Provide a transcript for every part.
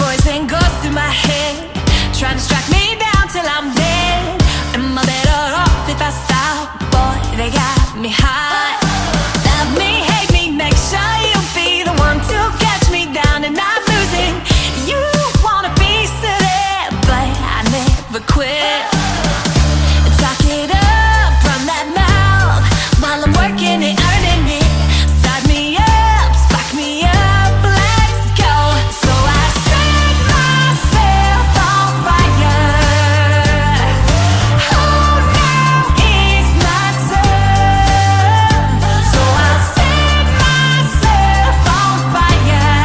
poison goes through my head, trying to strike me down till I'm dead. Am I better off if I stop? Boy, they got me hot. Love me, hate me, make sure you be the one to catch me down and not losing. You want a piece of it, but I never quit. Talk it up from that mouth while I'm working it, earning it. Start me up, spark me up, let's go. So I set myself on fire. Oh, now it's my turn. So I set myself on fire.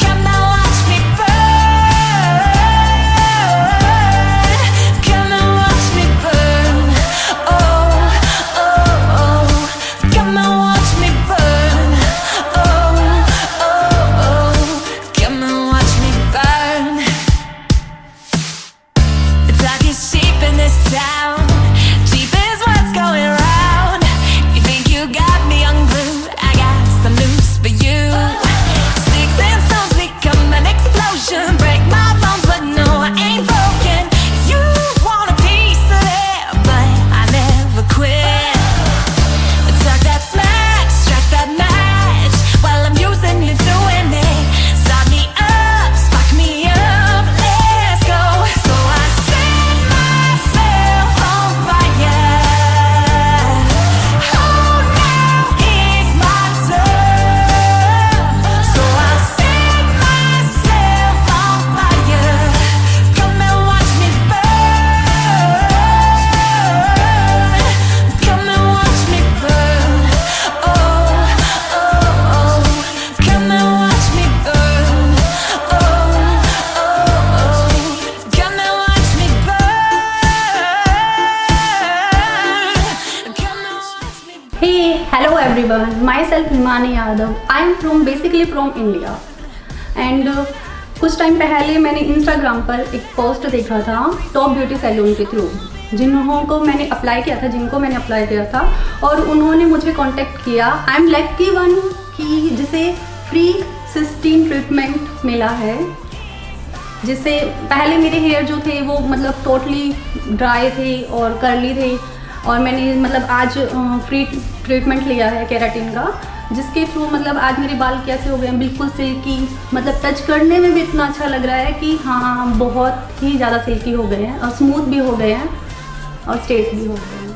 Come and watch me burn. Come and watch me burn. Oh, oh, oh. Come and watch me burn. Oh, oh, oh. Come and watch me burn. The talk is cheap in this town. Cheap is what's going round. You think you got me unglued? I got some news for you. Sticks and stones become an explosion. Break my bones, but no, I ain't broken. You want a piece of it, but I never quit. Talk that smack, strike that match while I'm using you, doing it. Start me up, spark me up, let's go. So I set myself on fire. Oh, now it's my turn. So I set myself on fire. Come and watch me burn. Come and watch me burn. Oh, oh, oh. Come and watch me burn. Oh, oh, oh. Come and watch me burn. Come and watch me burn. Hey, hello everyone. Myself Himani Yadav. I am basically from India. And कुछ time पहले मैंने Instagram पर एक post देखा था top beauty salon के through, जिनको मैंने अप्लाई किया था और उन्होंने मुझे कांटेक्ट किया. आई एम लकी वन कि जिसे फ्री सिस्टीन ट्रीटमेंट मिला है, जिससे पहले मेरे हेयर जो थे वो मतलब टोटली ड्राई थे और कर्ली थे, और मैंने मतलब आज फ्री ट्रीटमेंट लिया है केराटिन का, जिसके थ्रू मतलब आज मेरे बाल कैसे हो गए हैं, बिल्कुल सिल्की. मतलब टच करने में भी इतना अच्छा लग रहा है कि हाँ बहुत ही ज़्यादा सिल्की हो गए हैं और स्मूथ भी हो गए हैं और स्ट्रेट भी हो गए हैं.